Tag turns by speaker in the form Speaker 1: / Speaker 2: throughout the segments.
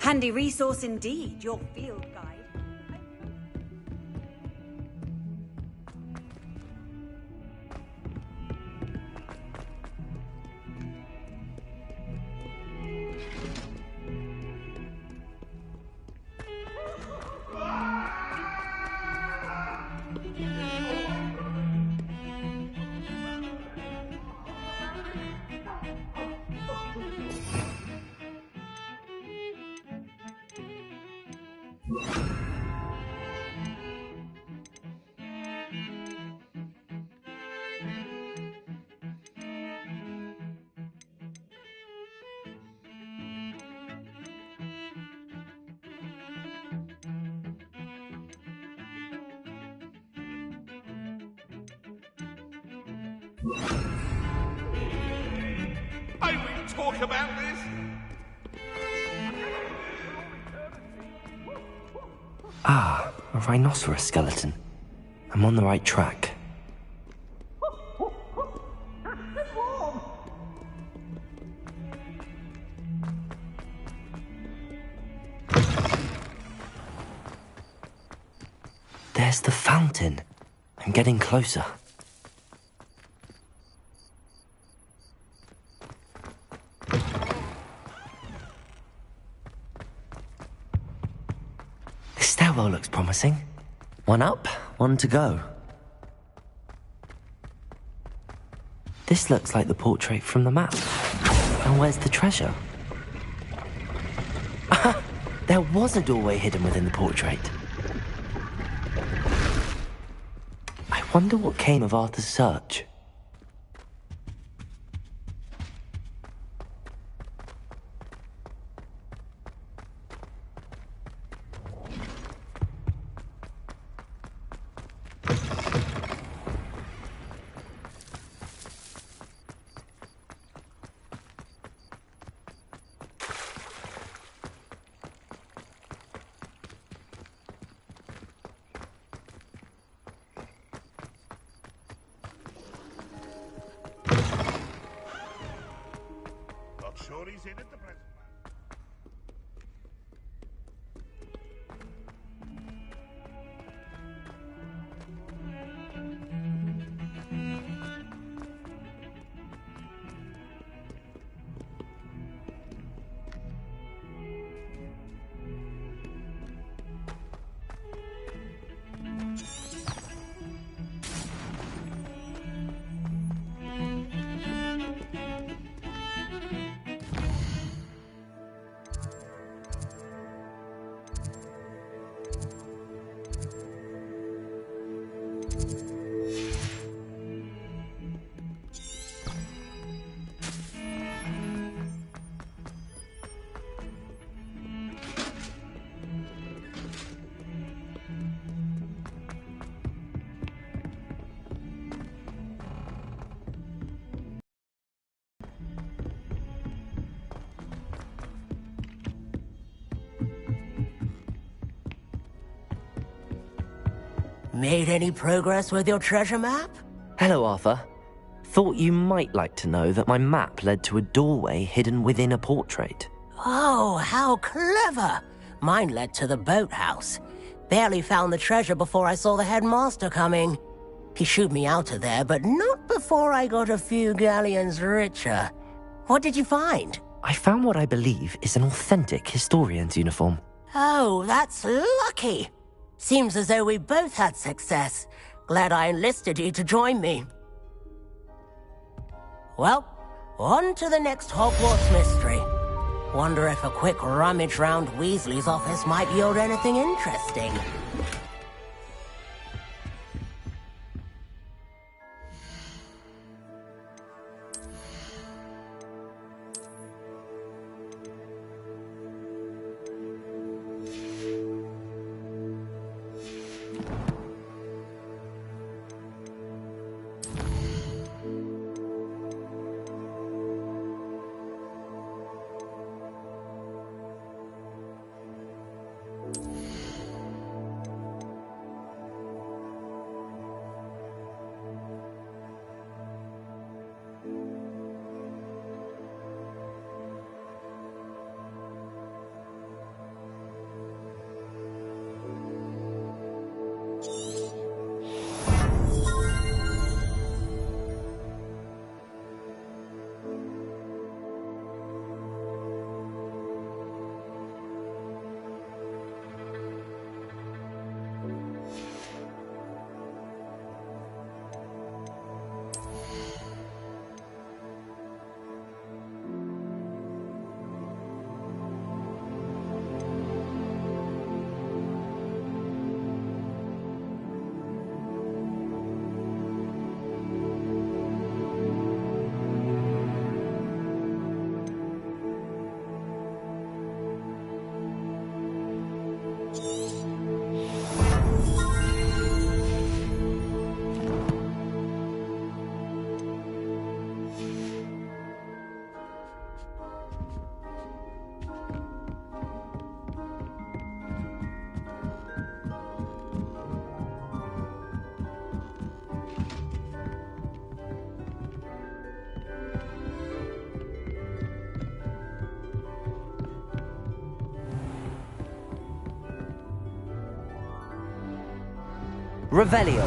Speaker 1: Handy resource indeed, your field guide.
Speaker 2: May we talk about this?
Speaker 3: Ah, a rhinoceros skeleton. I'm on the right track. There's the fountain. I'm getting closer. This stairwell looks promising. One up, one to go. This looks like the portrait from the map. And where's the treasure? There was a doorway hidden within the portrait. I wonder what came of Arthur's search.
Speaker 2: Sure he's in at the present.
Speaker 4: Made any progress with your treasure map?
Speaker 3: Hello, Arthur. Thought you might like to know that my map led to a doorway hidden within a portrait.
Speaker 4: Oh, how clever! Mine led to the boathouse. Barely found the treasure before I saw the headmaster coming. He shooed me out of there, but not before I got a few galleons richer. What did you find?
Speaker 3: I found what I believe is an authentic historian's uniform.
Speaker 4: Oh, that's lucky. Seems as though we both had success. Glad I enlisted you to join me. Well, on to the next Hogwarts mystery. Wonder if a quick rummage round Weasley's office might yield anything interesting.
Speaker 3: Revelio.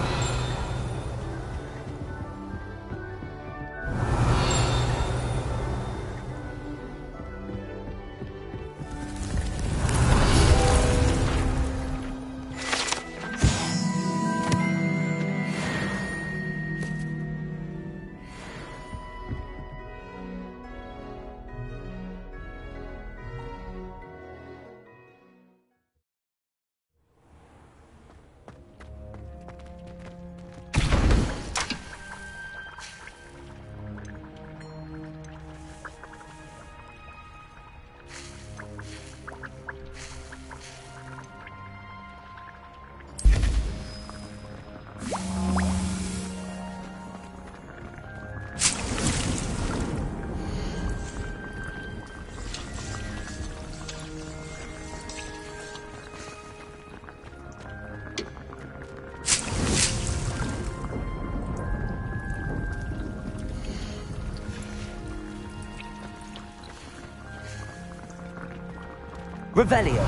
Speaker 3: Revelio.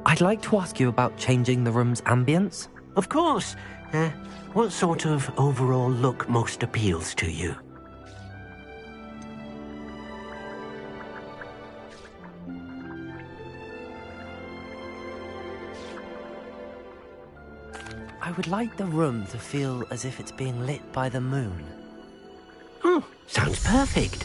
Speaker 3: I'd like to ask you about changing the room's ambience.
Speaker 5: Of course. What sort of overall look most appeals to you?
Speaker 3: I would like the room to feel as if it's being lit by the moon.
Speaker 5: Sounds perfect.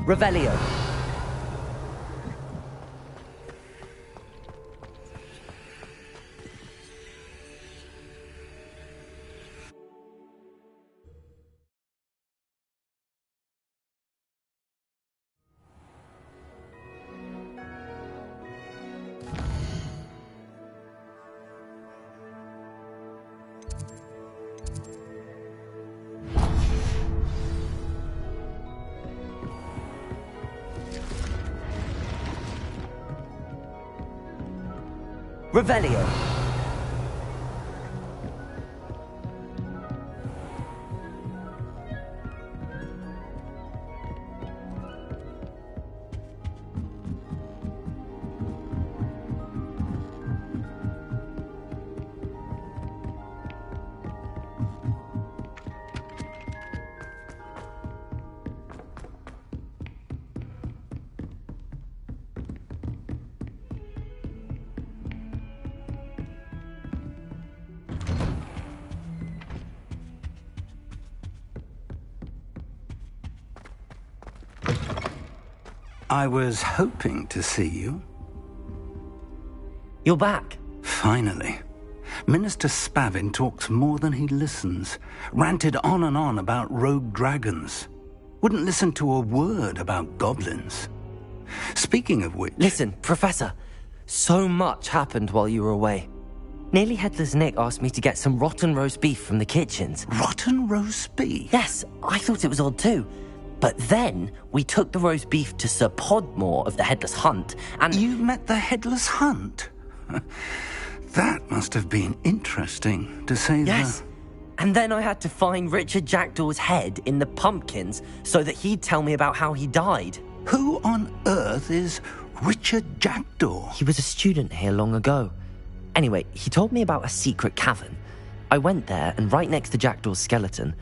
Speaker 3: Revelio. Revelio.
Speaker 6: I was hoping to see you.
Speaker 3: You're back.
Speaker 6: Finally. Minister Spavin talks more than he listens. Ranted on and on about rogue dragons. Wouldn't listen to a word about goblins. Speaking of which...
Speaker 3: Listen, Professor. So much happened while you were away. Nearly Headless Nick asked me to get some rotten roast beef from the kitchens.
Speaker 6: Rotten roast beef?
Speaker 3: Yes, I thought it was odd too. But then we took the roast beef to Sir Podmore of the Headless Hunt, and...
Speaker 6: You met the Headless Hunt? That must have been interesting, to say the...
Speaker 3: Yes. And then I had to find Richard Jackdaw's head in the pumpkins so that he'd tell me about how he died.
Speaker 6: Who on earth is Richard Jackdaw?
Speaker 3: He was a student here long ago. Anyway, he told me about a secret cavern. I went there, and right next to Jackdaw's skeleton,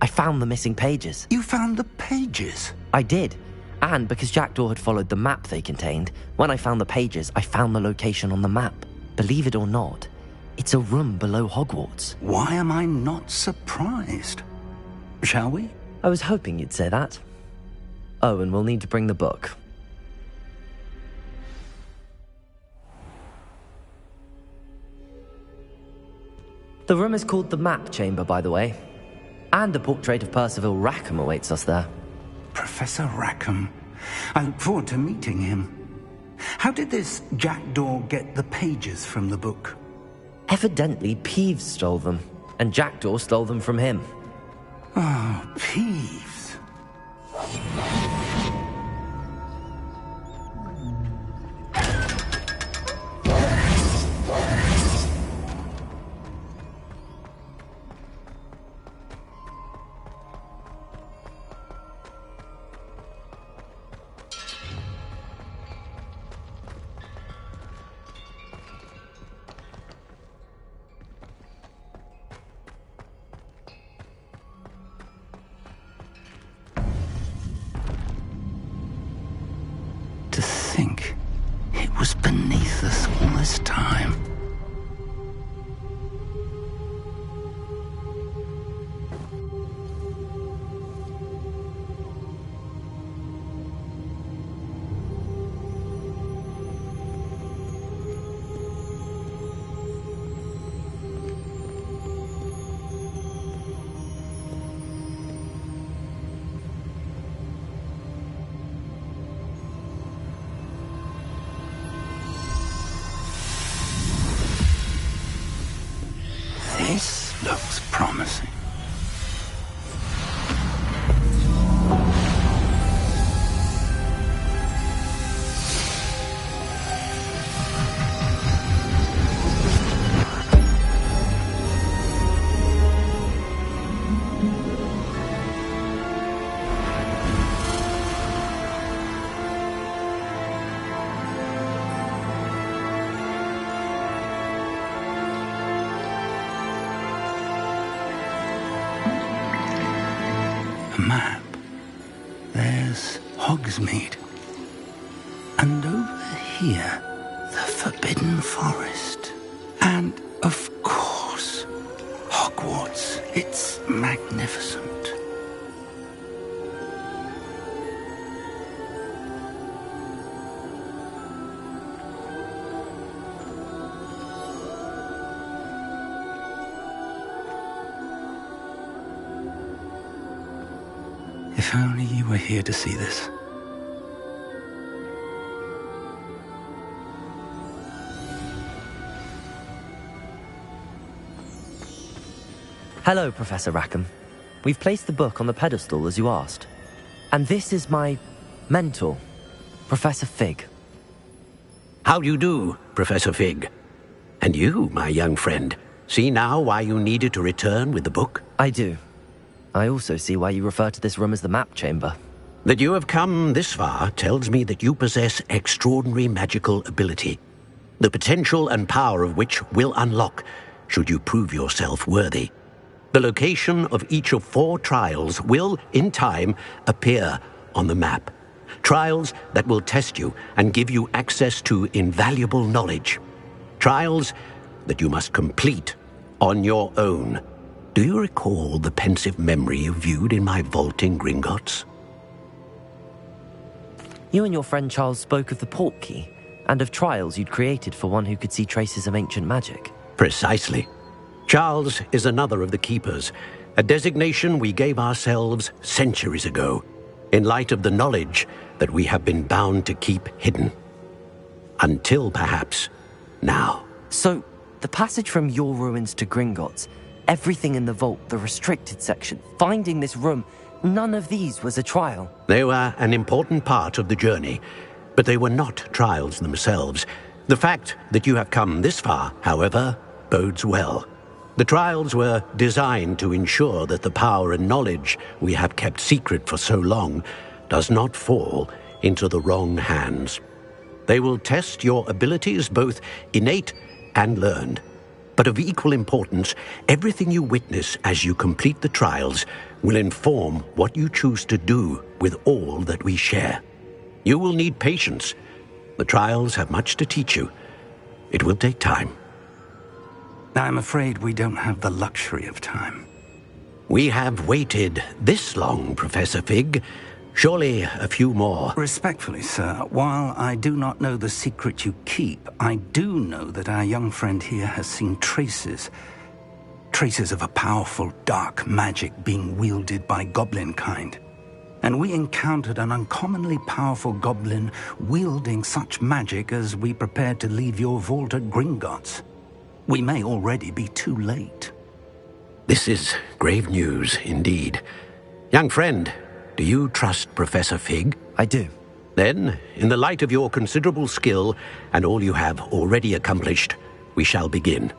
Speaker 3: I found the missing pages.
Speaker 6: You found the pages?
Speaker 3: I did. And because Jackdaw had followed the map they contained, when I found the pages, I found the location on the map. Believe it or not, it's a room below Hogwarts.
Speaker 6: Why am I not surprised? Shall we?
Speaker 3: I was hoping you'd say that. Oh, and we'll need to bring the book. The room is called the Map Chamber, by the way. And a portrait of Percival Rackham awaits us there.
Speaker 6: Professor Rackham. I look forward to meeting him. How did this Jackdaw get the pages from the book?
Speaker 3: Evidently, Peeves stole them, and Jackdaw stole them from him.
Speaker 6: Oh, Peeves. To think it was beneath us all this time. This looks promising. A map. There's Hogsmeade. And over here, the Forbidden Forest. And, of course, Hogwarts. It's magnificent. If only you were here to see this.
Speaker 3: Hello, Professor Rackham. We've placed the book on the pedestal as you asked. And this is my mentor, Professor Fig.
Speaker 7: How do you do, Professor Fig? And you, my young friend, see now why you needed to return with the book?
Speaker 3: I do. I also see why you refer to this room as the map chamber.
Speaker 7: That you have come this far tells me that you possess extraordinary magical ability, the potential and power of which will unlock should you prove yourself worthy. The location of each of 4 trials will, in time, appear on the map. Trials that will test you and give you access to invaluable knowledge. Trials that you must complete on your own. Do you recall the pensive memory you viewed in my vault in Gringotts?
Speaker 3: You and your friend Charles spoke of the port key, and of trials you'd created for one who could see traces of ancient magic.
Speaker 7: Precisely. Charles is another of the keepers, a designation we gave ourselves centuries ago, in light of the knowledge that we have been bound to keep hidden. Until, perhaps, now.
Speaker 3: So, the passage from your ruins to Gringotts, everything in the vault, the restricted section, finding this room, none of these was a trial.
Speaker 7: They were an important part of the journey, but they were not trials themselves. The fact that you have come this far, however, bodes well. The trials were designed to ensure that the power and knowledge we have kept secret for so long does not fall into the wrong hands. They will test your abilities, both innate and learned. But of equal importance, everything you witness as you complete the trials will inform what you choose to do with all that we share. You will need patience. The trials have much to teach you. It will take time.
Speaker 6: I'm afraid we don't have the luxury of time.
Speaker 7: We have waited this long, Professor Fig. Surely a few more.
Speaker 6: Respectfully, sir, while I do not know the secret you keep, I do know that our young friend here has seen traces of a powerful dark magic being wielded by goblin kind. And we encountered an uncommonly powerful goblin wielding such magic as we prepared to leave your vault at Gringotts. We may already be too late.
Speaker 7: This is grave news indeed. Young friend, do you trust Professor Fig?
Speaker 3: I do.
Speaker 7: Then, in the light of your considerable skill and all you have already accomplished, we shall begin.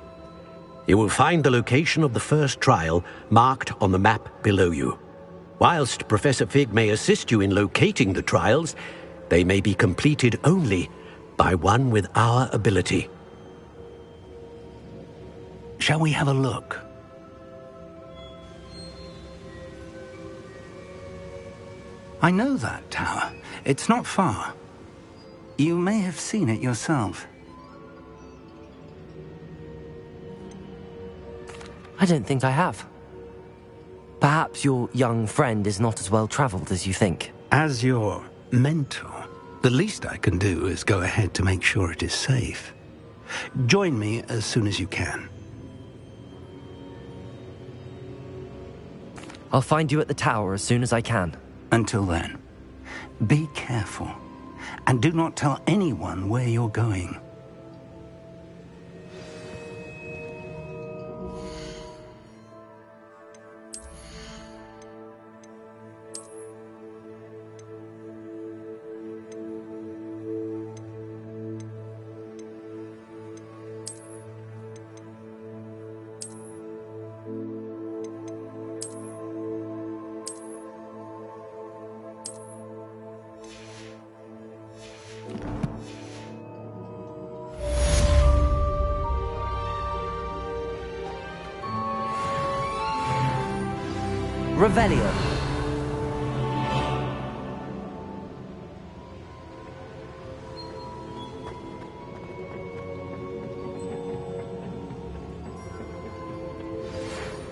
Speaker 7: You will find the location of the first trial marked on the map below you. Whilst Professor Fig may assist you in locating the trials, they may be completed only by one with our ability.
Speaker 6: Shall we have a look? I know that tower. It's not far. You may have seen it yourself.
Speaker 3: I don't think I have. Perhaps your young friend is not as well traveled as you think.
Speaker 6: As your mentor, the least I can do is go ahead to make sure it is safe. Join me as soon as you can.
Speaker 3: I'll find you at the tower as soon as I can.
Speaker 6: Until then, be careful, and do not tell anyone where you're going.
Speaker 3: Revelio.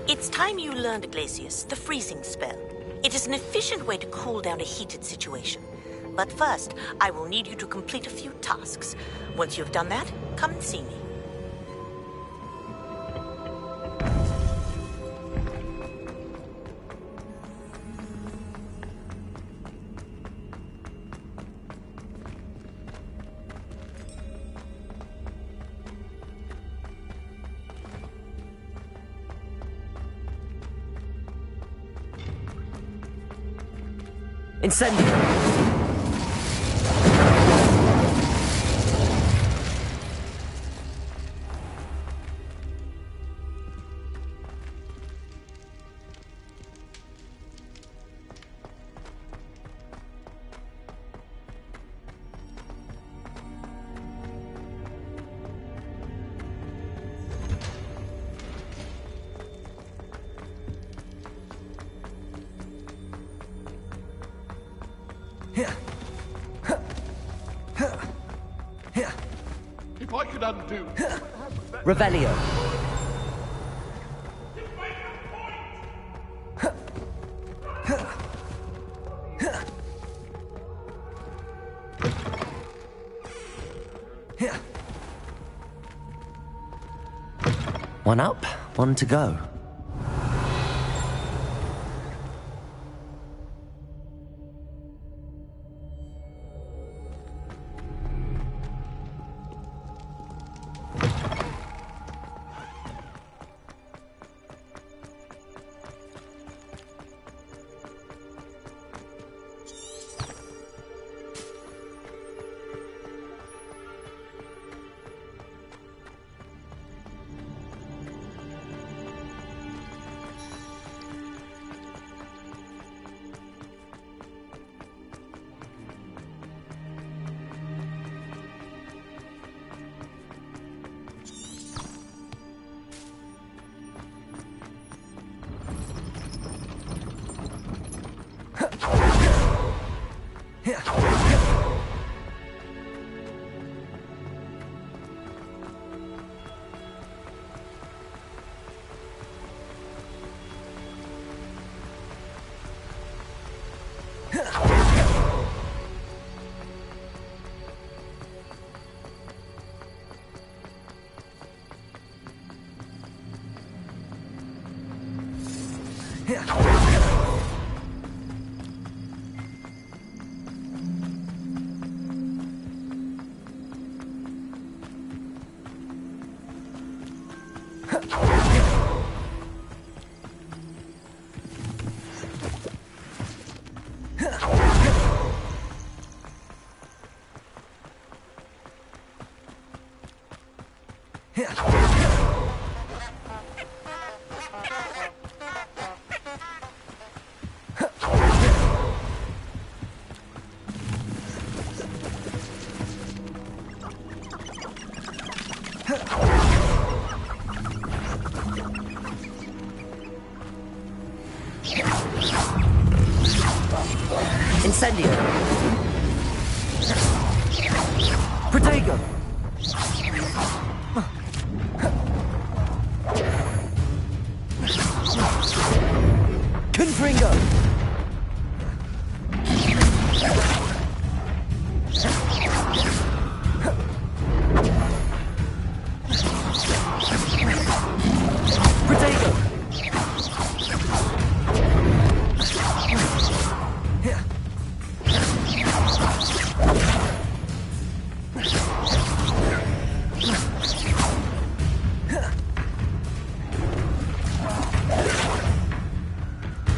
Speaker 8: It's time you learned, Glacius, the freezing spell. It is an efficient way to cool down a heated situation. But first, I will need you to complete a few tasks. Once you've done that, come and see me.
Speaker 3: Incendio.
Speaker 2: If I could undo...
Speaker 3: Revelio. One up, one to go. Incendio. Protego. Confringo. Protego.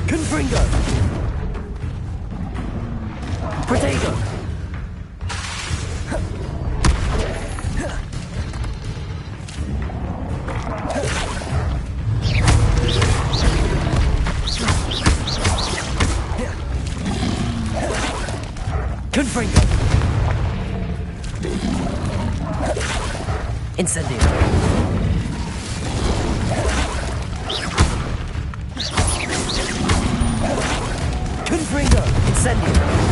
Speaker 3: Confringo. Protego. Confringo. Incendio. Confringo. Incendio.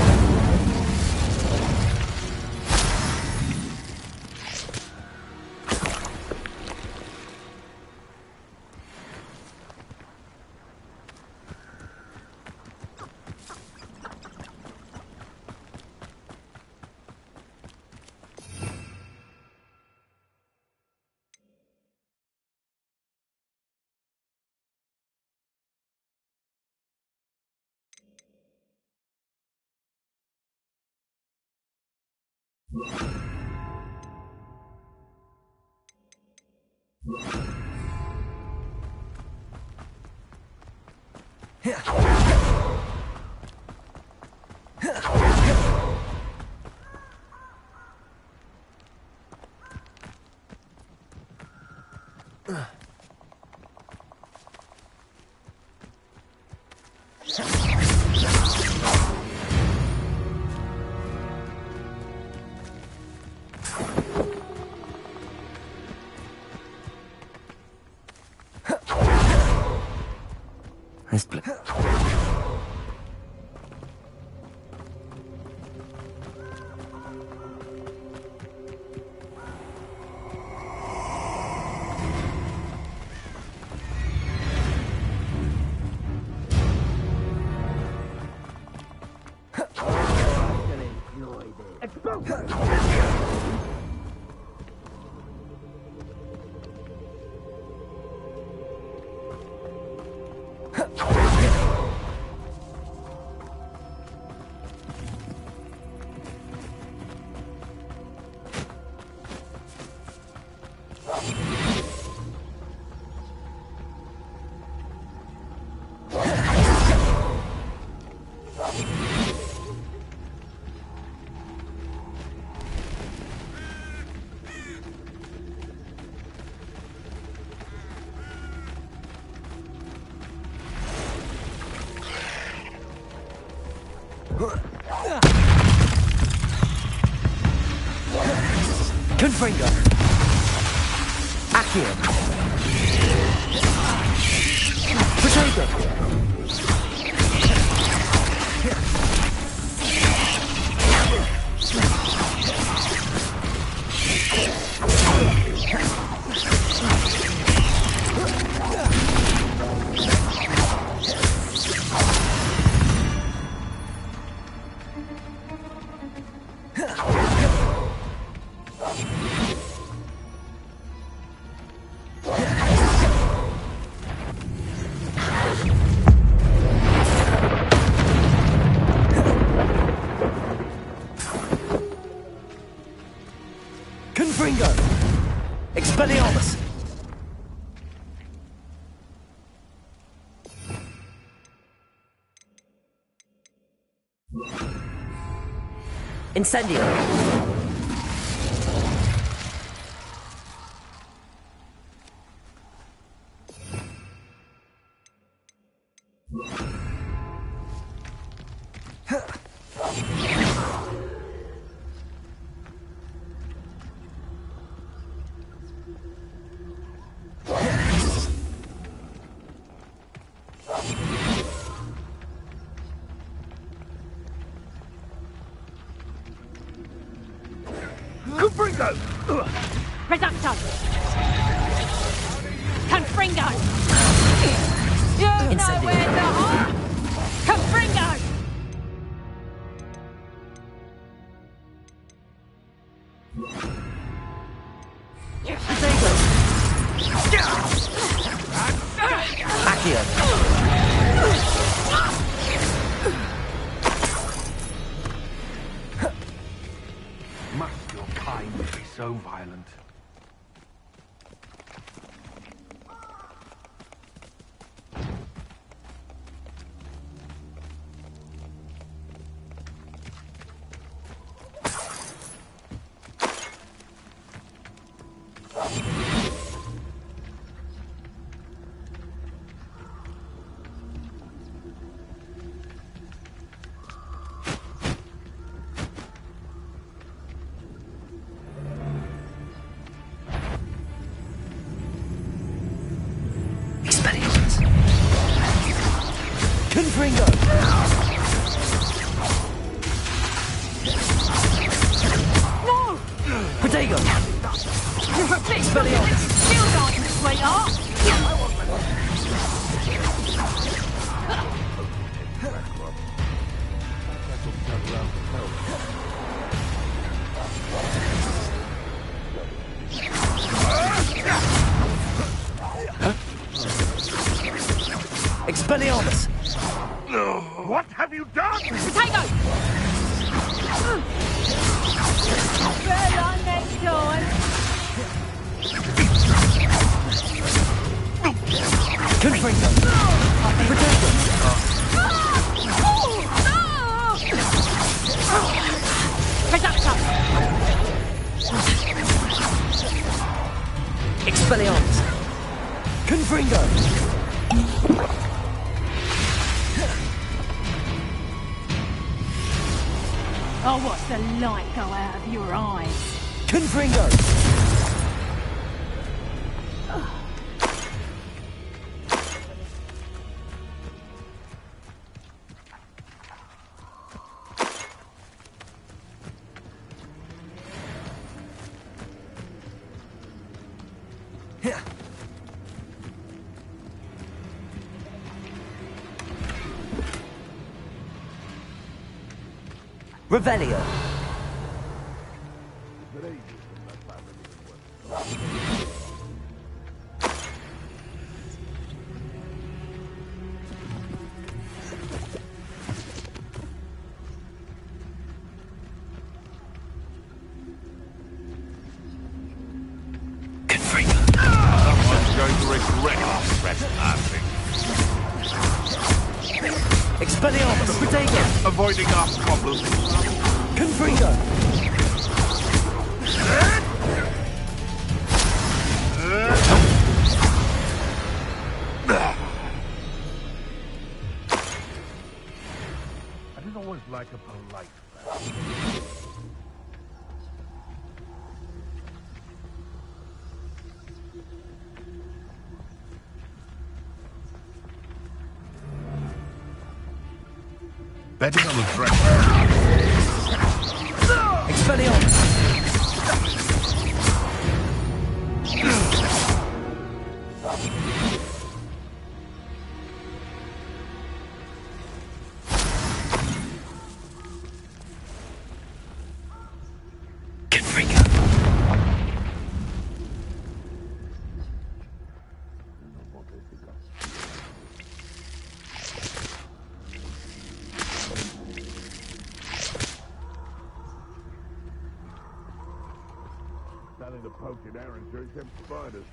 Speaker 3: This bl- Confringo. Accio. Protego. Confringo! Expelliarmus! Incendio!
Speaker 2: Confringo!
Speaker 9: Reducto! Confringo! You know where to hide! Confringo!
Speaker 3: Accio!
Speaker 2: Must your kind be so violent?
Speaker 3: Expelliarmus! Confringo!
Speaker 9: No!
Speaker 3: Protego!
Speaker 9: Expelliarmus! Still dying, sweetheart!
Speaker 3: Expelliarmus!
Speaker 2: What have you done?
Speaker 9: Potato! Well on next time.
Speaker 3: Confringo! Protego!
Speaker 9: Reducto!
Speaker 3: Expelliarmus! Confringo!
Speaker 9: Oh, what's the light go out of your eyes?
Speaker 3: Confringo! Revelio!
Speaker 2: Someone's going to regret trespassing.
Speaker 3: Expelliarmus! Protego!
Speaker 2: Avoiding our problems.
Speaker 3: Confringo!
Speaker 2: I didn't always like like a polite fellow.
Speaker 10: Betting on the threat.
Speaker 3: Expelliarmus!
Speaker 10: Selling the poking errand sure kept spiders.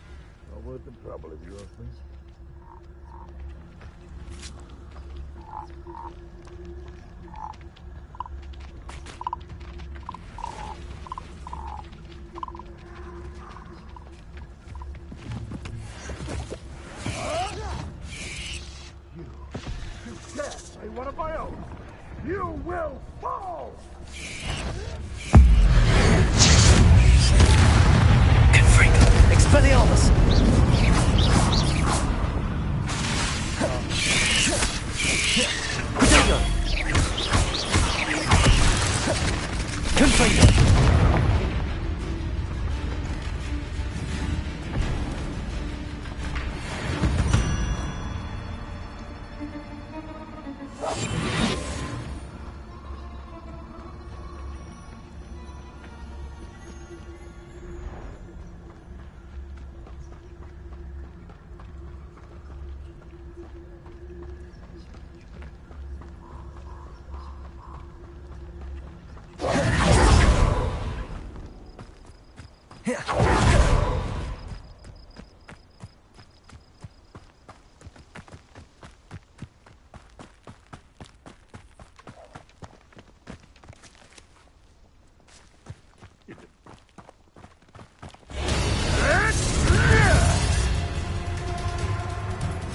Speaker 10: Not worth the trouble, if you ask me. You dare say one of my own! You will fall!
Speaker 3: Expelliarmus! Protego! Confringo!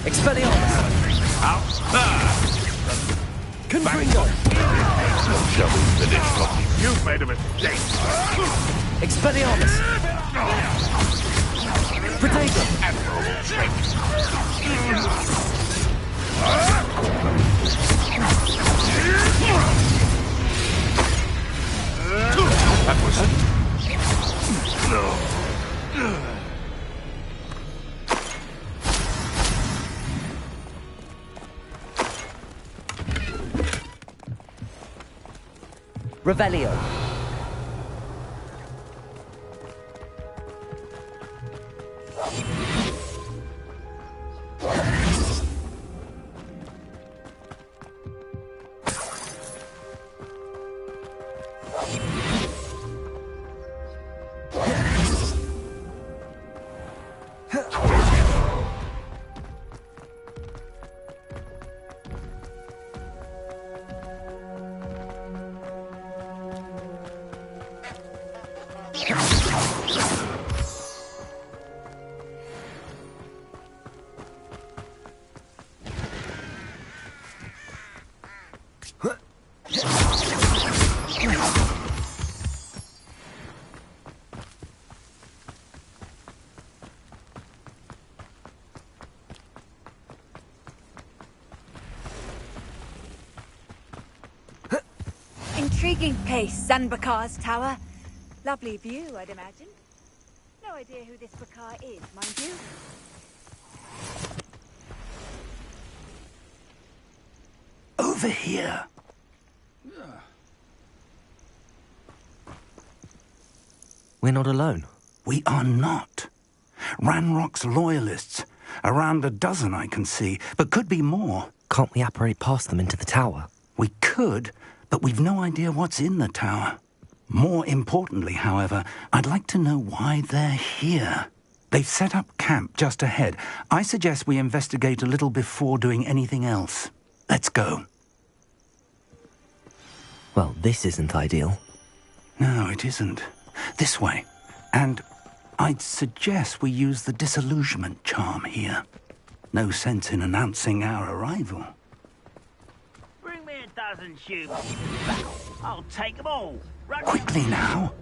Speaker 3: Expelliarmus!
Speaker 10: Out there!
Speaker 3: Confringo!
Speaker 10: Shall we finish talking? You've made a mistake!
Speaker 3: Expelliarmus! Protego!
Speaker 10: Admirable trick! That was it.
Speaker 3: Revelio.
Speaker 1: Intriguing place, Zanbakar's tower. Lovely view, I'd imagine. No idea who this Bakar is, mind you.
Speaker 6: Over here.
Speaker 3: We're not alone.
Speaker 6: We are not. Ranrock's loyalists. Around a dozen I can see, but could be more.
Speaker 3: Can't we apparate past them into the tower?
Speaker 6: We could, but we've no idea what's in the tower. More importantly, however, I'd like to know why they're here. They've set up camp just ahead. I suggest we investigate a little before doing anything else. Let's go.
Speaker 3: Well, this isn't ideal.
Speaker 6: No, it isn't. This way. And I'd suggest we use the disillusionment charm here. No sense in announcing our arrival.
Speaker 11: Bring me a 1,000 humans. I'll take them all. Run
Speaker 6: Quickly now.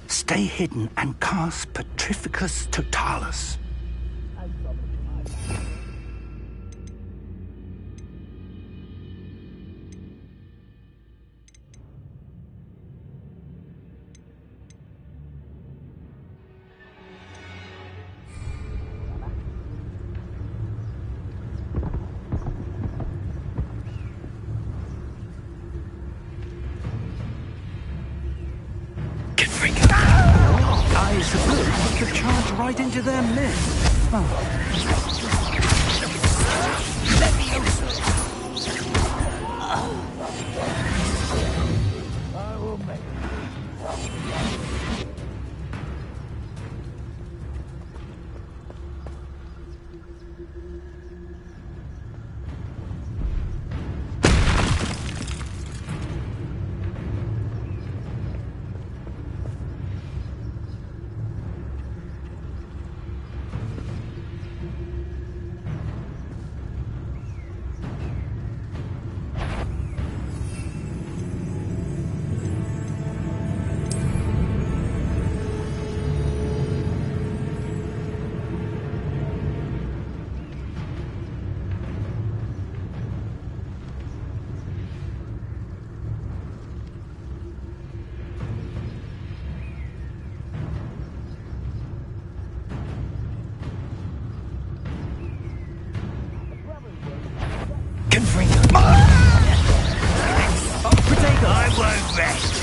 Speaker 6: Stay hidden and cast Petrificus Totalis. Eyes of blue could charge right into their midst.
Speaker 10: I will make it.
Speaker 11: I won't rest.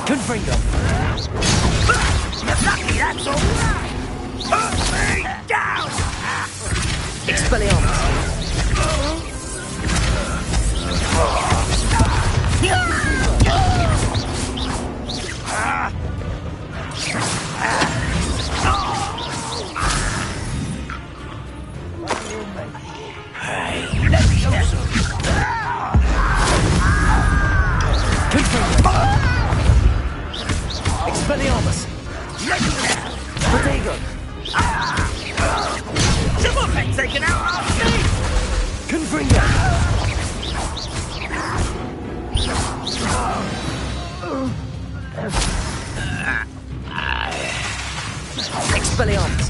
Speaker 3: Confringo.
Speaker 11: You're lucky, that's all right. Put me down.
Speaker 3: Expelliarmus. Expelliarmus! Protego!
Speaker 11: Someone been taken out after me!
Speaker 3: Confringo! Expelliarmus!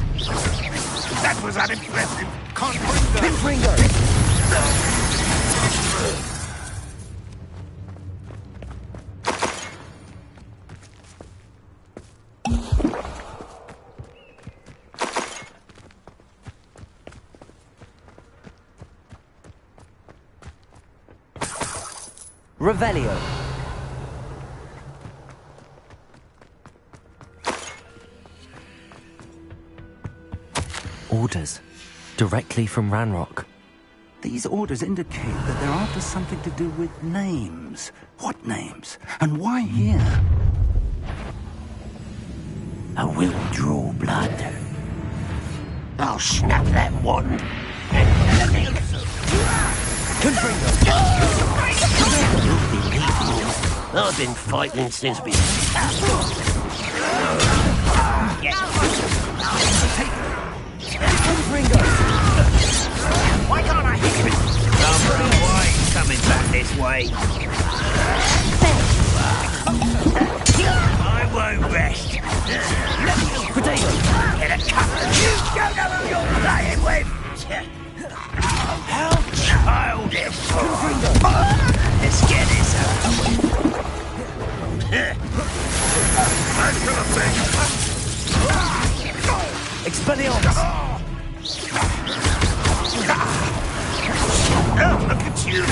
Speaker 11: That was unimpressive!
Speaker 3: Confringo! Revelio. Orders. Directly from Ranrock.
Speaker 6: These orders indicate that they're after something to do with names. What names? And why here?
Speaker 5: I will draw blood. I'll snap that wand. I've been fighting since we...
Speaker 11: Why can't I hit him? Why he's coming back this way? I won't rest. Get a cover. You don't know who you're playing with. How childish. Let's get this over with.
Speaker 3: Expelliarmus!
Speaker 11: Oh, look at you!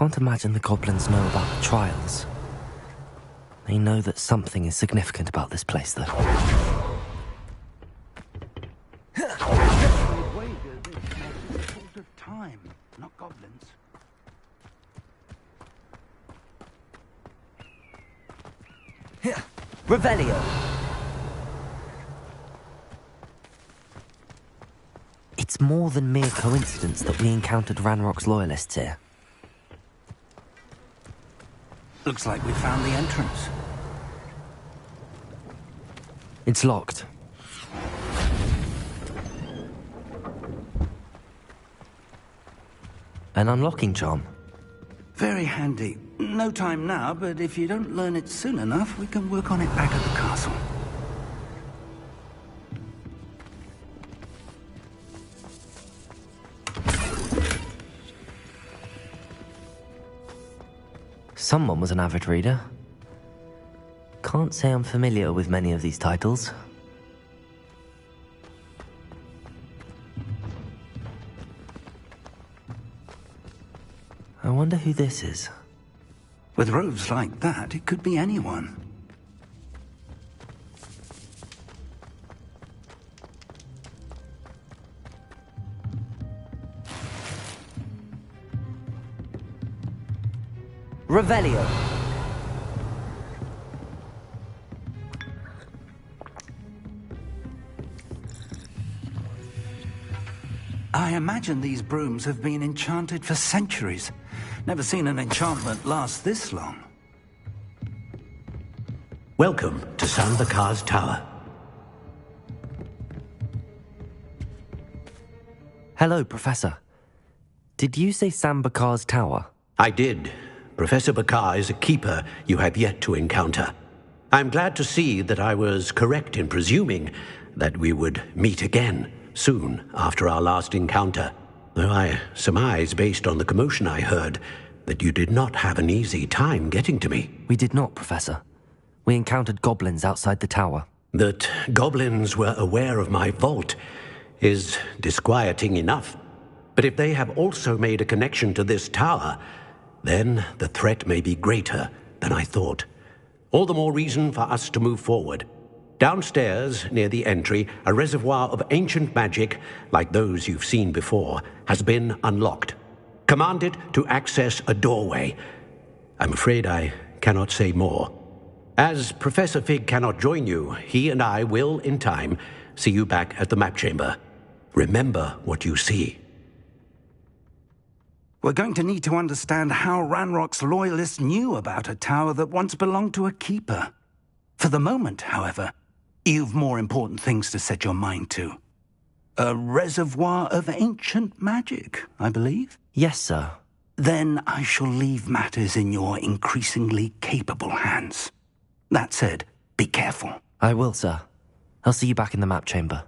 Speaker 3: can't imagine the goblins know about the trials. They know that something is significant about this place, though.
Speaker 6: Time, not goblins.
Speaker 3: Revelio! It's more than mere coincidence that we encountered Ranrock's loyalists here.
Speaker 6: Looks like we found the entrance.
Speaker 3: It's locked. An unlocking charm.
Speaker 6: Very handy. No time now, but if you don't learn it soon enough, we can work on it back at the castle.
Speaker 3: Someone was an avid reader. Can't say I'm familiar with many of these titles. I wonder who this is.
Speaker 6: With robes like that, it could be anyone.
Speaker 3: Revelio.
Speaker 6: I imagine these brooms have been enchanted for centuries. Never seen an enchantment last this long.
Speaker 7: Welcome to Sanbakar's Tower.
Speaker 3: Hello, Professor. Did you say Sambakar's Tower?
Speaker 7: I did. Professor Bakar is a keeper you have yet to encounter. I'm glad to see that I was correct in presuming that we would meet again soon after our last encounter, though I surmise, based on the commotion I heard, that you did not have an easy time getting to me.
Speaker 3: We did not, Professor. We encountered goblins outside the tower.
Speaker 7: That goblins were aware of my vault is disquieting enough. But if they have also made a connection to this tower, then the threat may be greater than I thought. All the more reason for us to move forward. Downstairs, near the entry, a reservoir of ancient magic, like those you've seen before, has been unlocked. Commanded to access a doorway. I'm afraid I cannot say more. As Professor Fig cannot join you, he and I will, in time, see you back at the map chamber. Remember what you see.
Speaker 6: We're going to need to understand how Ranrock's loyalists knew about a tower that once belonged to a keeper. For the moment, however, you've more important things to set your mind to. A reservoir of ancient magic, I believe?
Speaker 3: Yes, sir.
Speaker 6: Then I shall leave matters in your increasingly capable hands. That said, be careful.
Speaker 3: I will, sir. I'll see you back in the map chamber.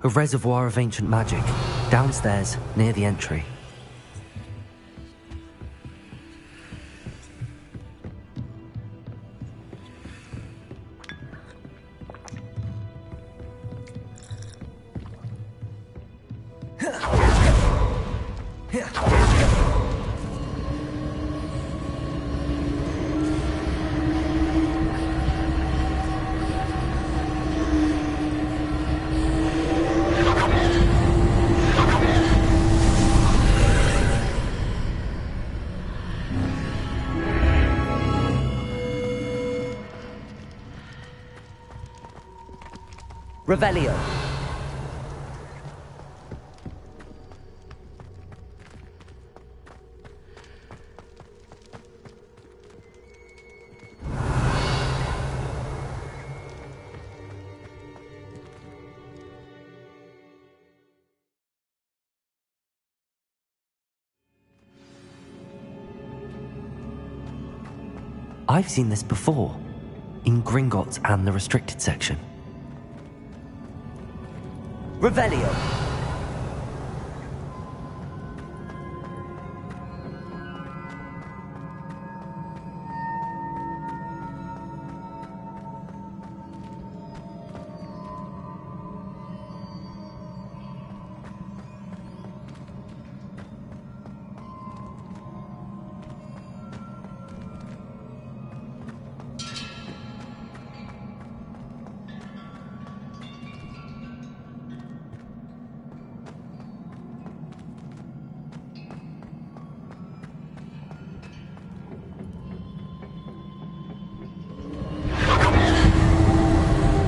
Speaker 3: A reservoir of ancient magic, downstairs, near the entry. Revelio. I've seen this before, in Gringotts and the restricted section. Revelio.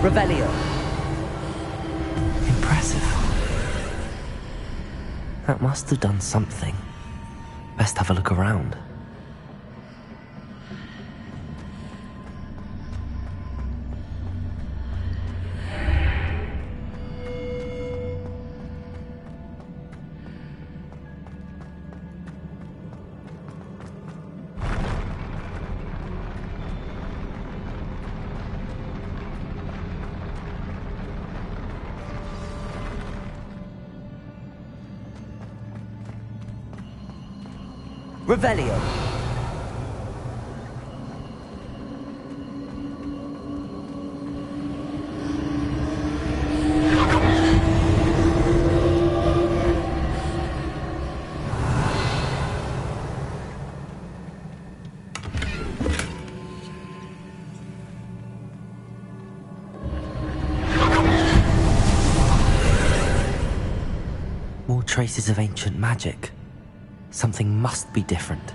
Speaker 3: Revelio. Impressive. That must have done something. Best have a look around. Revelio. More traces of ancient magic. Something must be different.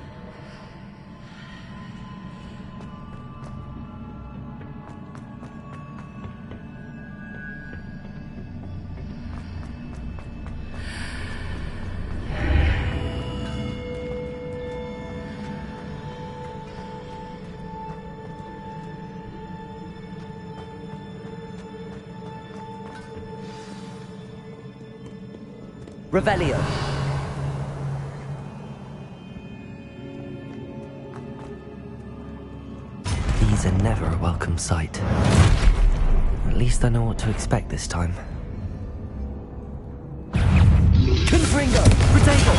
Speaker 3: Revelio. These are never a welcome sight. At least I know what to expect this time. Confringo! Protego!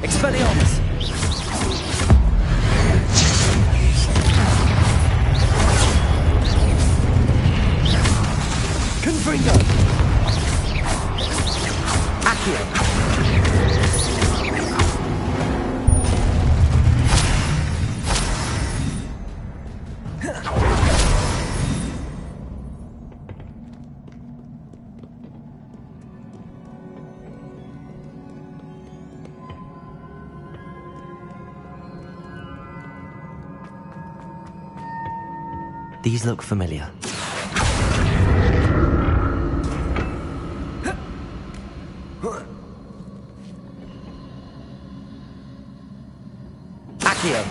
Speaker 3: Expelliarmus! Confringo! Accio! These look familiar. Accio.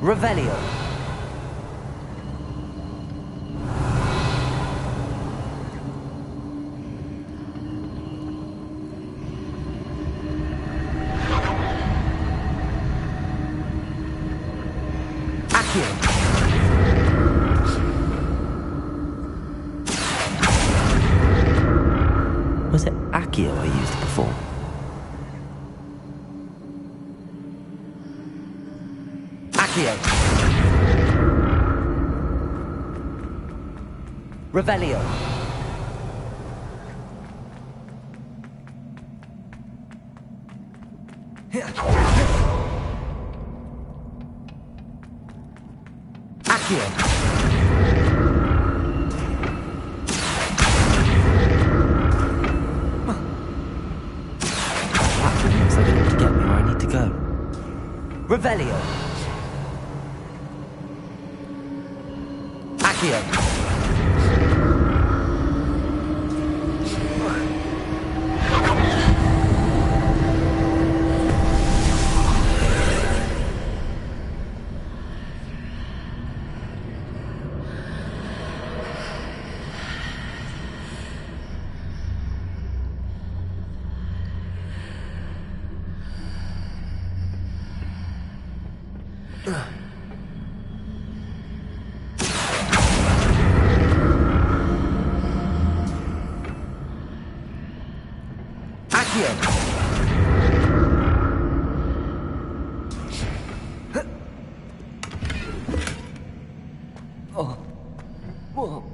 Speaker 3: Revelio. Accio. Was it Accio I used before? Accio. Revelio. Accio. Platform looks like it ought to get me where I need to go. Revelio. Accio. Oh. Whoa.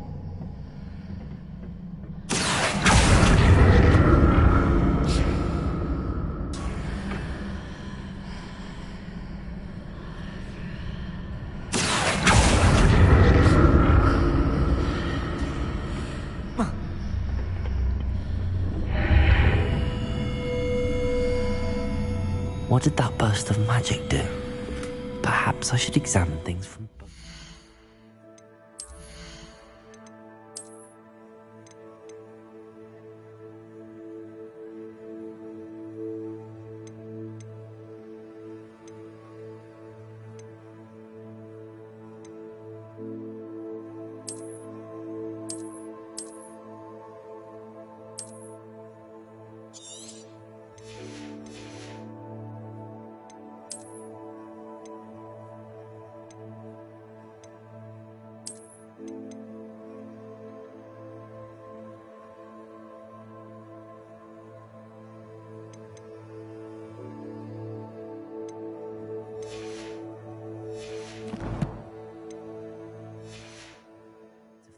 Speaker 3: What did that burst of magic do? Perhaps I should examine things from...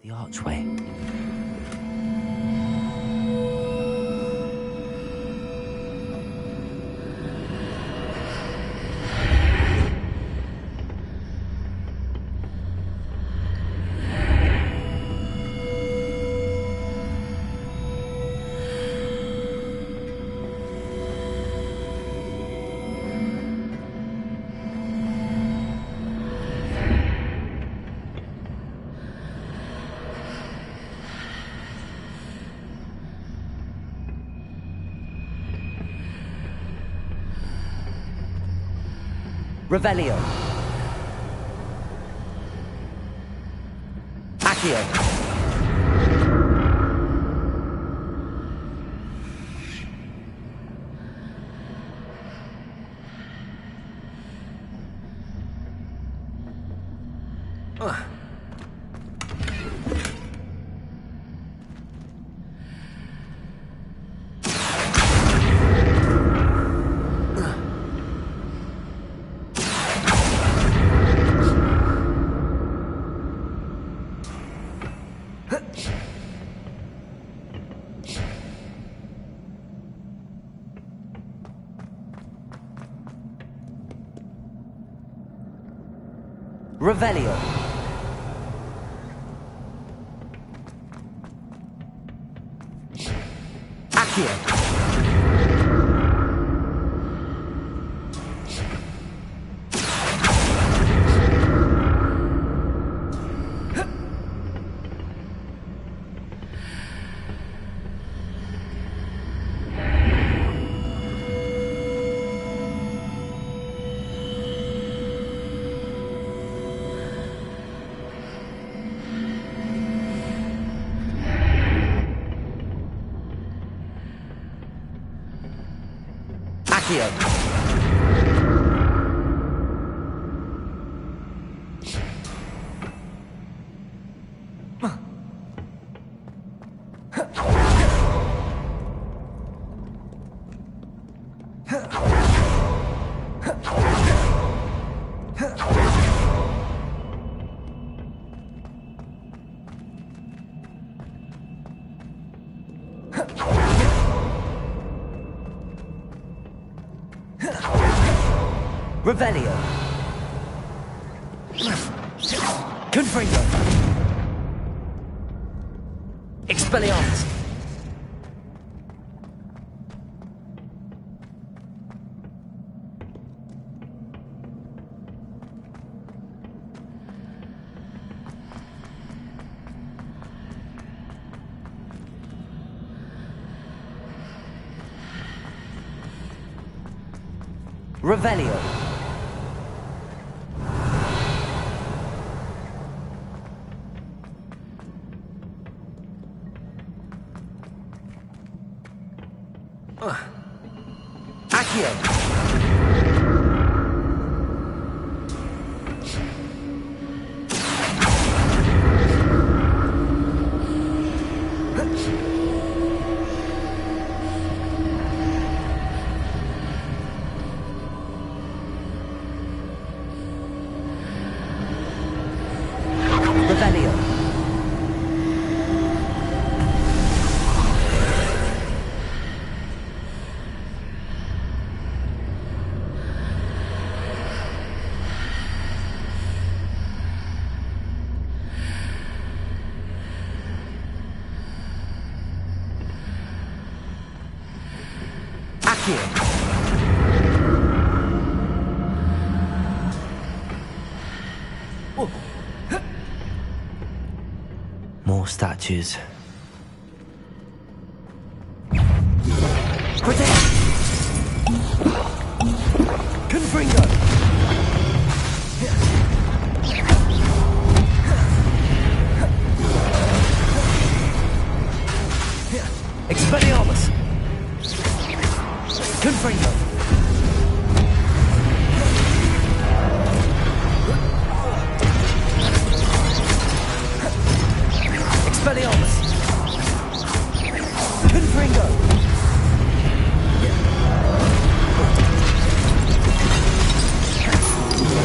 Speaker 3: the archway. Revelio. Accio. Revelio. Accio. Revelio. Confringo. Expelliarmus. Revelio. Accio. Revelio. Accio. statues.
Speaker 11: Protect! Confringo! Expelliarmus! Confringo! Expelliarmus! Confringo!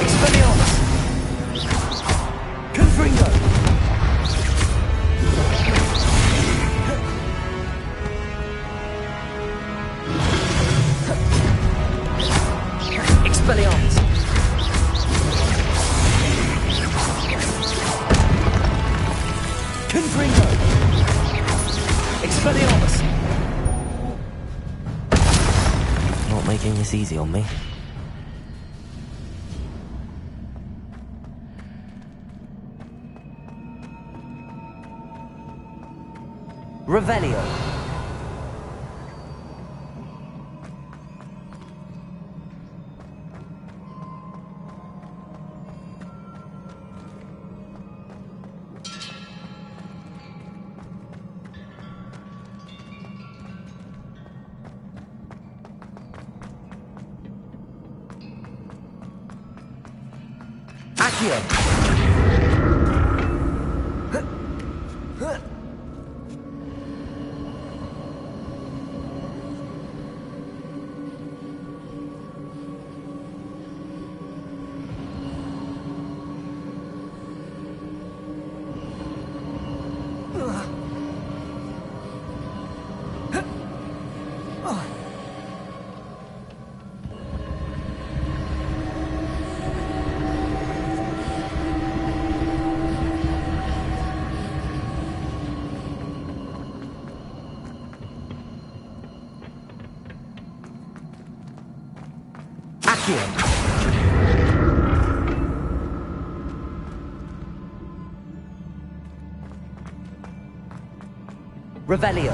Speaker 11: Expelliarmus! Confringo! Expelliarmus! Confringo! Expelliarmus!
Speaker 3: Not making this easy on me. Revelio. Accio. Revelio.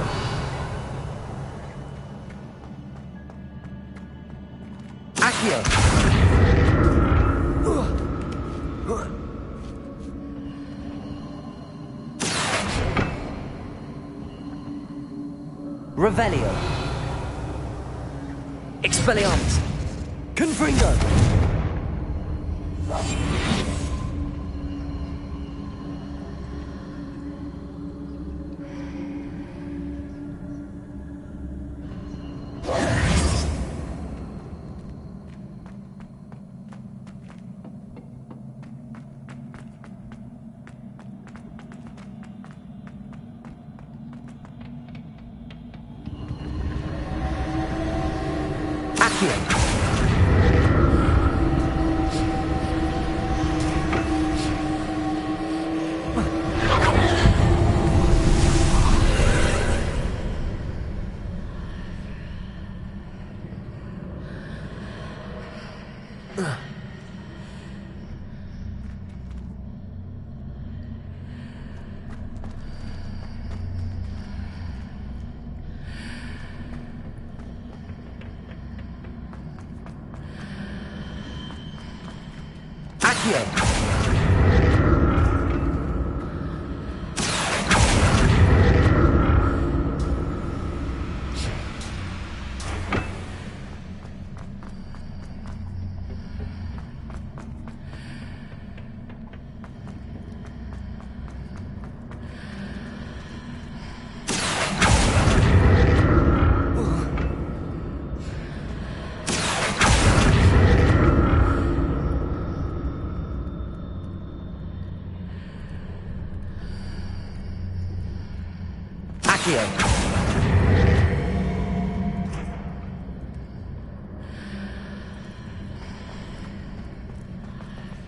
Speaker 3: Accio. Revelio. Expelliarmus.
Speaker 11: Confringo!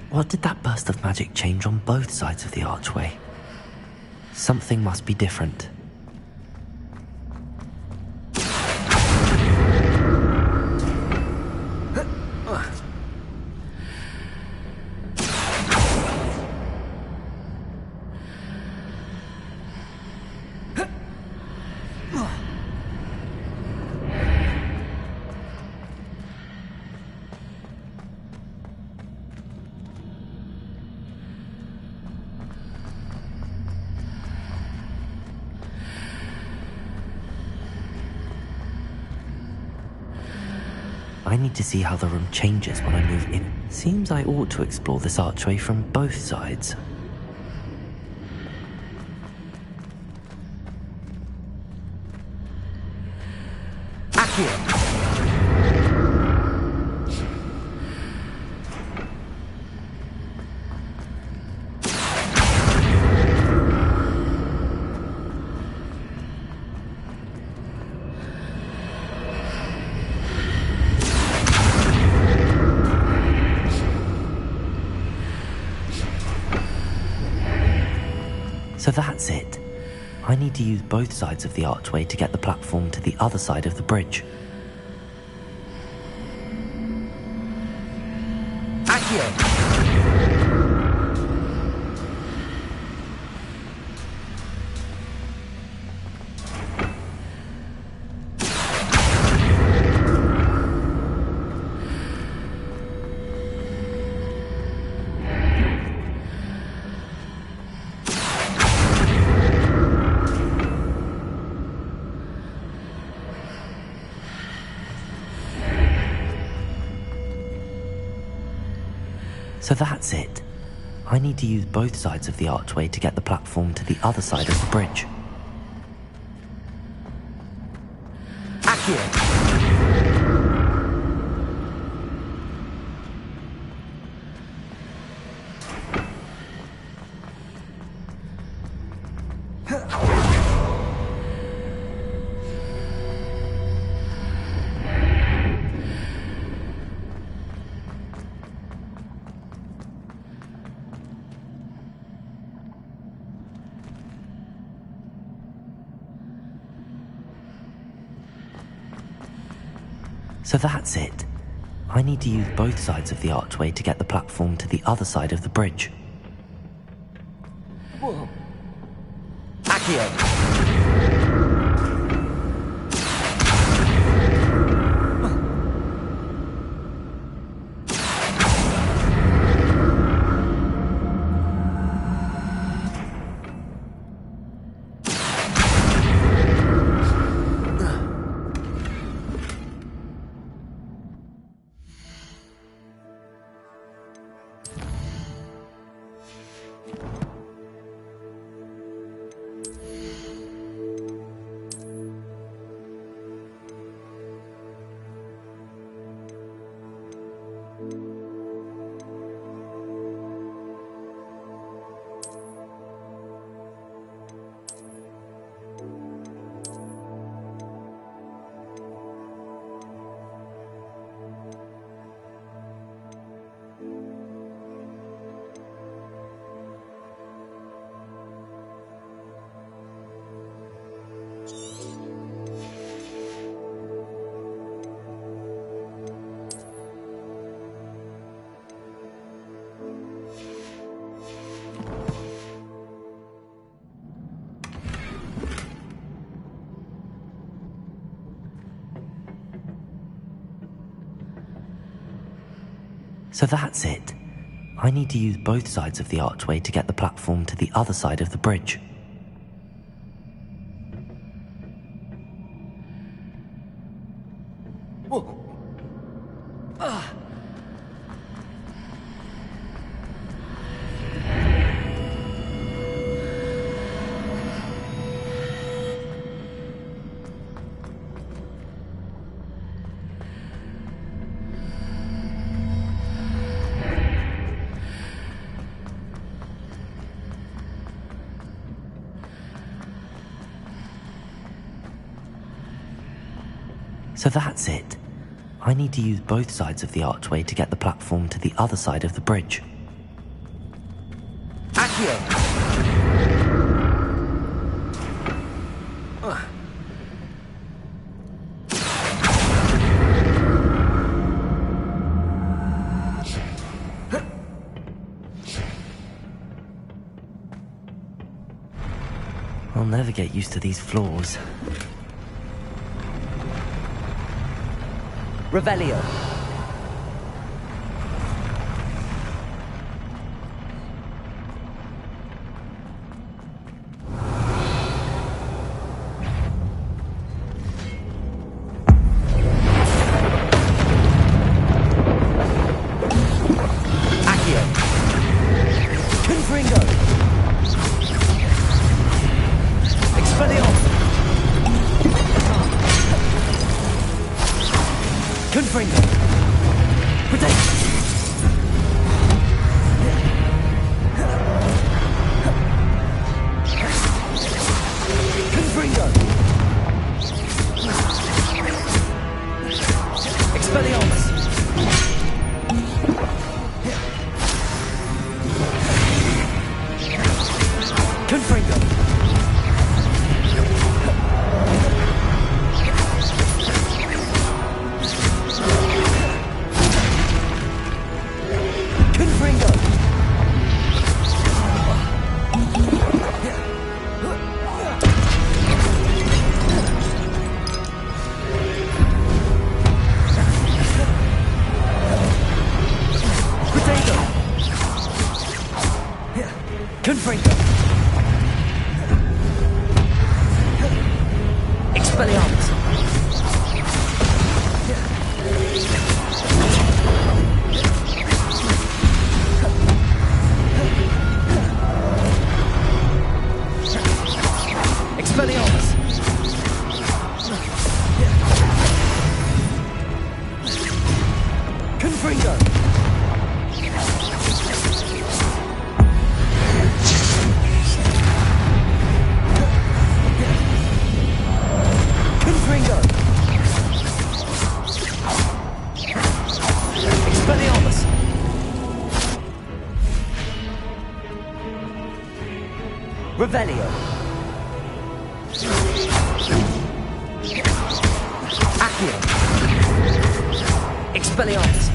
Speaker 3: What did that burst of magic change on both sides of the archway? Something must be different. I need to see how the room changes when I move in. Seems I ought to explore this archway from both sides.
Speaker 11: Accio!
Speaker 3: So that's it. I need to use both sides of the archway to get the platform to the other side of the bridge.
Speaker 11: Accio!
Speaker 3: So that's it. I need to use both sides of the archway to get the platform to the other side of the bridge.
Speaker 11: Accio!
Speaker 3: So that's it. I need to use both sides of the archway to get the platform to the other side of the bridge.
Speaker 11: Whoa. Accio!
Speaker 3: So that's it. I need to use both sides of the archway to get the platform to the other side of the bridge.
Speaker 11: Whoa.
Speaker 3: So that's it. I need to use both sides of the archway to get the platform to the other side of the bridge.
Speaker 11: Accio!
Speaker 3: I'll never get used to these floors.
Speaker 11: Revelio.
Speaker 3: Confringo! Protect! Confringo! Expelliarmus! Confringo! Confringo! Expelliarmus! Expelliarmus! Confringo! Expelliarmus! Revelio! Accio! Expelliarmus!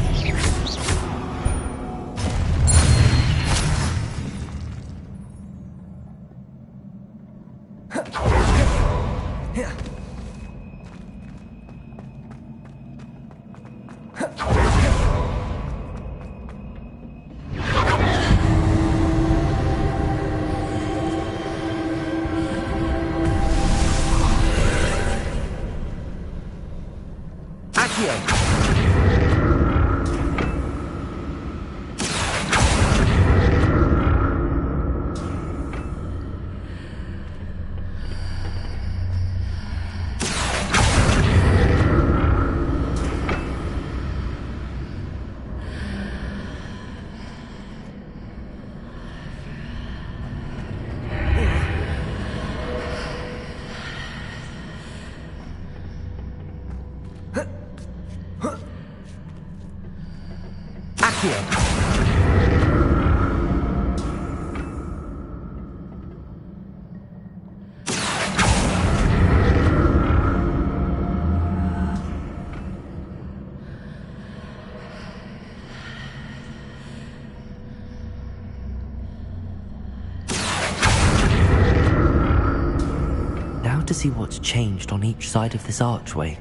Speaker 3: Now to see what's changed on each side of this archway.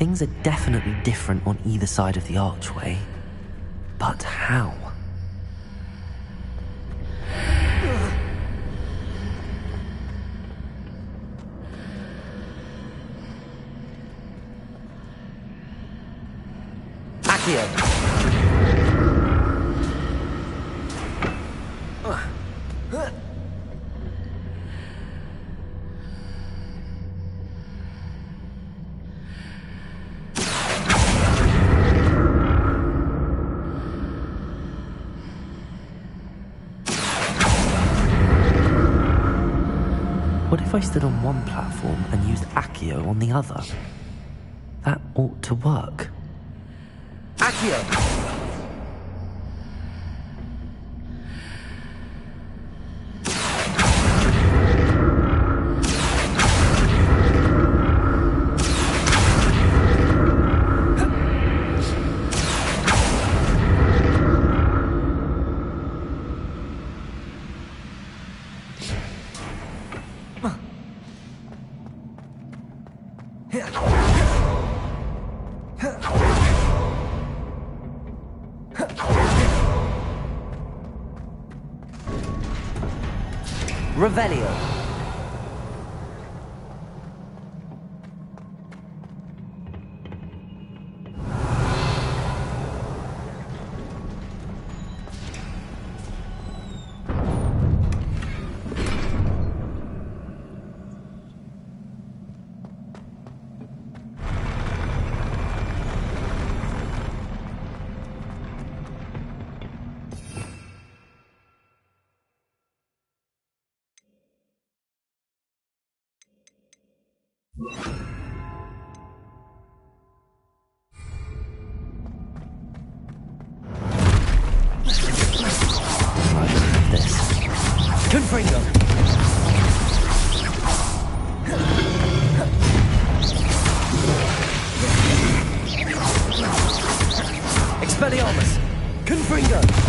Speaker 3: Things are definitely different on either side of the archway. But how? Accio! What if I stood on one platform and used Accio on the other? That ought to work. Accio! Revelio. Confringo. Expelliarmus. Confringo.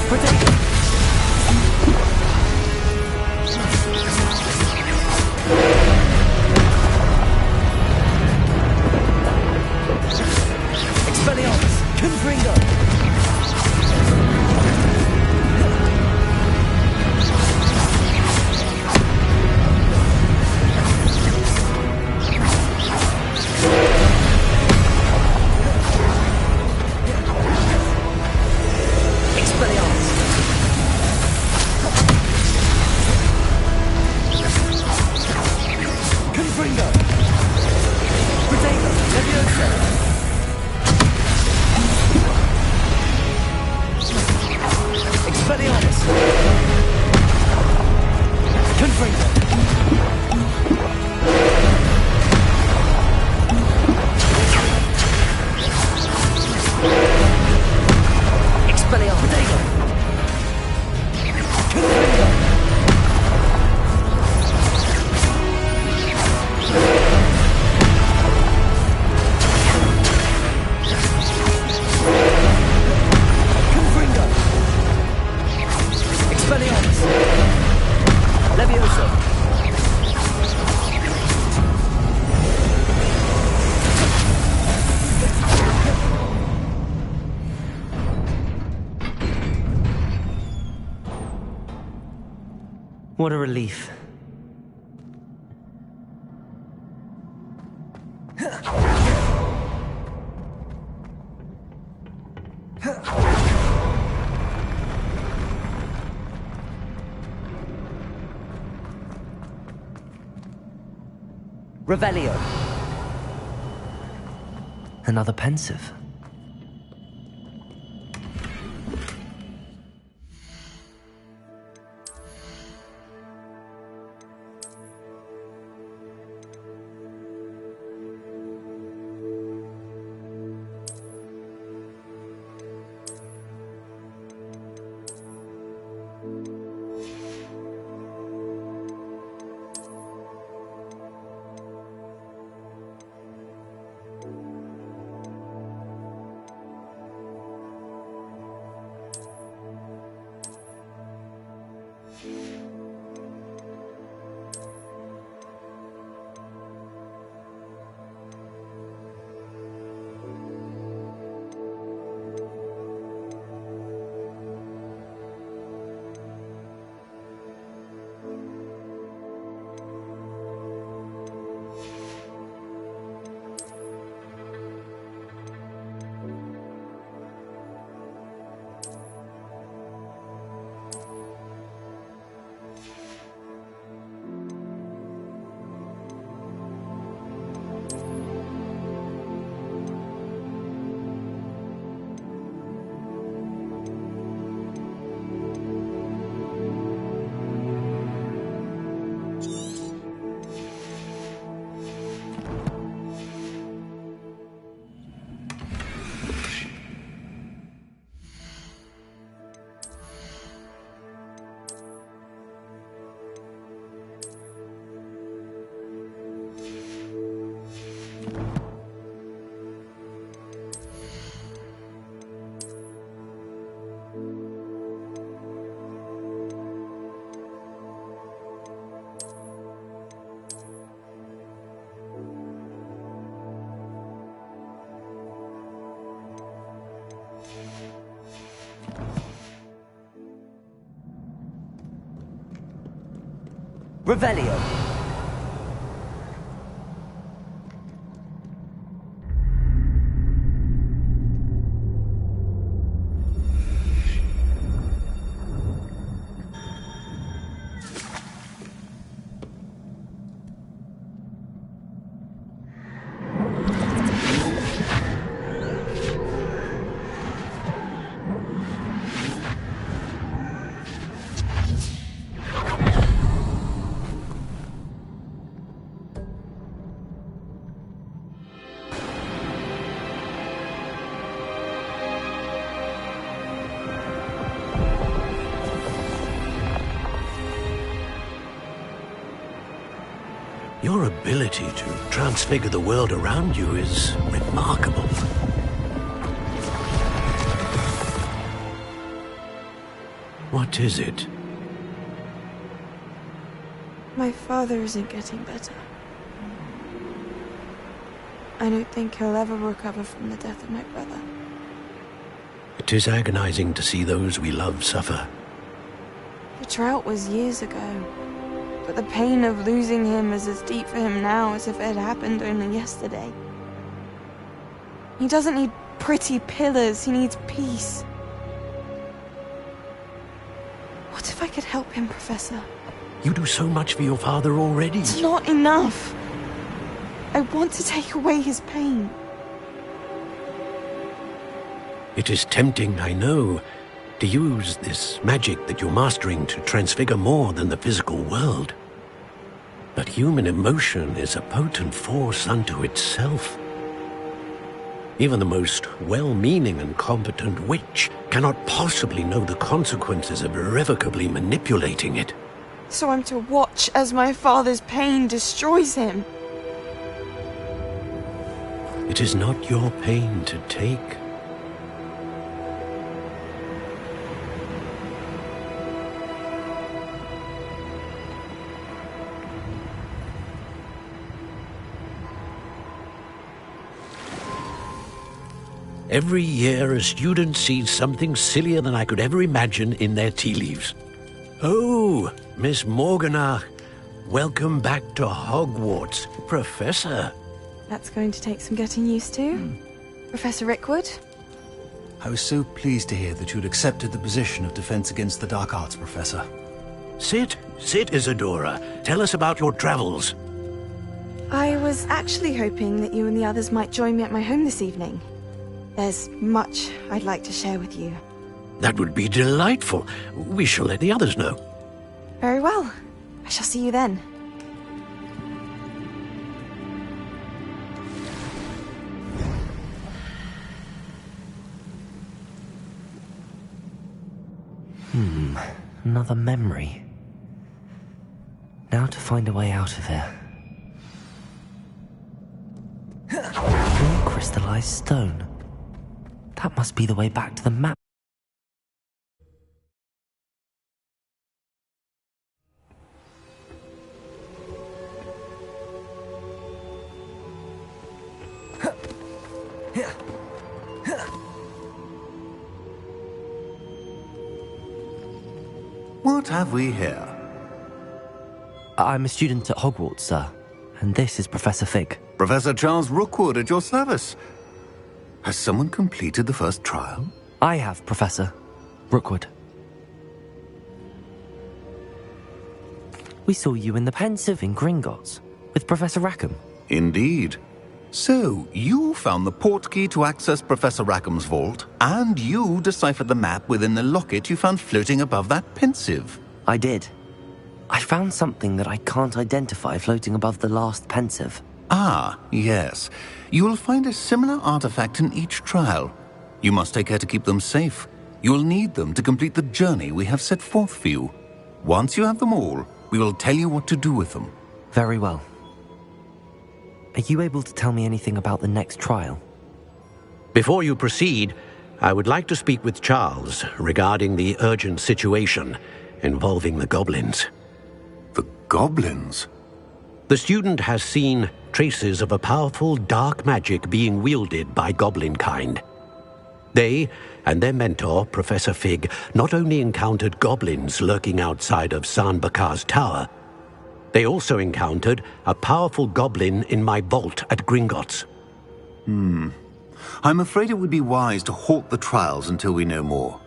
Speaker 3: Protect What a relief. Revelio. Another pensive. Revelio.
Speaker 7: Your ability to transfigure the world around you is remarkable. What is it?
Speaker 12: My father isn't getting better. I don't think he'll ever recover from the death of my brother.
Speaker 7: It is agonizing to see those we love suffer.
Speaker 12: The drought was years ago, but the pain of losing him is as deep for him now as if it had happened only yesterday. He doesn't need pretty pillars, he needs peace. What if I could help him, Professor?
Speaker 7: You do so much for your father already.
Speaker 12: It's not enough. I want to take away his pain.
Speaker 7: It is tempting, I know, to use this magic that you're mastering to transfigure more than the physical world. But human emotion is a potent force unto itself. Even the most well-meaning and competent witch cannot possibly know the consequences of irrevocably manipulating it.
Speaker 12: So I'm to watch as my father's pain destroys him.
Speaker 7: It is not your pain to take. Every year, a student sees something sillier than I could ever imagine in their tea leaves. Oh, Miss Morganach. Welcome back to Hogwarts, Professor.
Speaker 12: That's going to take some getting used to. Professor Rickwood?
Speaker 13: I was so pleased to hear that you'd accepted the position of Defense Against the Dark Arts, Professor.
Speaker 7: Sit, Isadora. Tell us about your travels.
Speaker 12: I was actually hoping that you and the others might join me at my home this evening. There's much I'd like to share with you.
Speaker 7: That would be delightful. We shall let the others know.
Speaker 12: Very well. I shall see you then.
Speaker 3: Another memory. Now to find a way out of here. More crystallized stone. That must be the way back to the map.
Speaker 14: What have we here?
Speaker 3: I'm a student at Hogwarts, sir, and this is Professor Fig.
Speaker 14: Professor Charles Rookwood at your service. Has someone completed the first trial?
Speaker 3: I have, Professor Rookwood. We saw you in the Pensive in Gringotts with Professor Rackham.
Speaker 14: Indeed. So, you found the portkey to access Professor Rackham's vault, and you deciphered the map within the locket you found floating above that Pensive.
Speaker 3: I did. I found something that I can't identify floating above the last Pensive.
Speaker 14: Ah, yes. You will find a similar artifact in each trial. You must take care to keep them safe. You will need them to complete the journey we have set forth for you. Once you have them all, we will tell you what to do with them.
Speaker 3: Very well. Are you able to tell me anything about the next trial?
Speaker 7: Before you proceed, I would like to speak with Charles regarding the urgent situation involving the goblins.
Speaker 14: The goblins?
Speaker 7: The student has seen traces of a powerful dark magic being wielded by goblin kind. They and their mentor, Professor Fig, not only encountered goblins lurking outside of Sanbakar's tower, they also encountered a powerful goblin in my vault at Gringotts.
Speaker 14: I'm afraid it would be wise to halt the trials until we know more.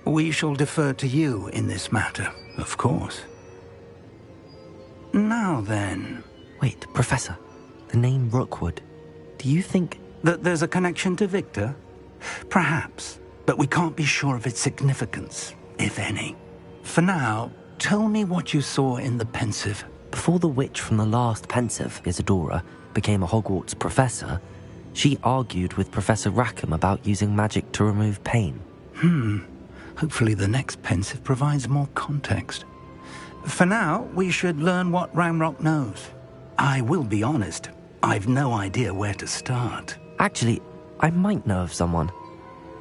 Speaker 6: We shall defer to you in this matter, of course. Now then...
Speaker 3: Wait, Professor. The name Rookwood. Do you think...
Speaker 6: that there's a connection to Victor? Perhaps, but we can't be sure of its significance, if any. For now, tell me what you saw in the Pensive.
Speaker 3: Before the witch from the last Pensive, Isadora, became a Hogwarts professor, she argued with Professor Rackham about using magic to remove pain.
Speaker 6: Hopefully the next Pensive provides more context. For now, we should learn what Ranrock knows. I will be honest, I've no idea where to start.
Speaker 3: Actually, I might know of someone.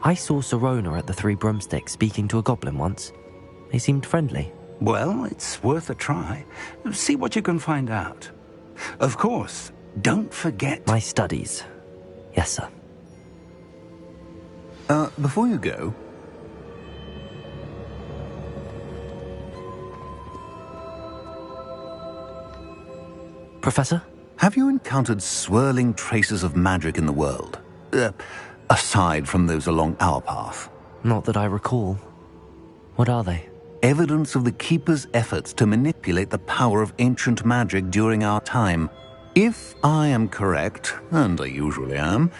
Speaker 3: I saw Sirona at the Three Broomsticks speaking to a goblin once. They seemed friendly.
Speaker 6: Well, it's worth a try. See what you can find out. Of course, don't forget...
Speaker 3: my studies. Yes, sir.
Speaker 14: Before you go...
Speaker 3: Professor?
Speaker 14: Have you encountered swirling traces of magic in the world? Aside from those along our path?
Speaker 3: Not that I recall. What are they?
Speaker 14: Evidence of the Keeper's efforts to manipulate the power of ancient magic during our time. If I am correct, and I usually am,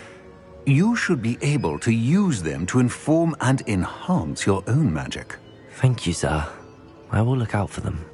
Speaker 14: you should be able to use them to inform and enhance your own magic.
Speaker 3: Thank you, sir. I will look out for them.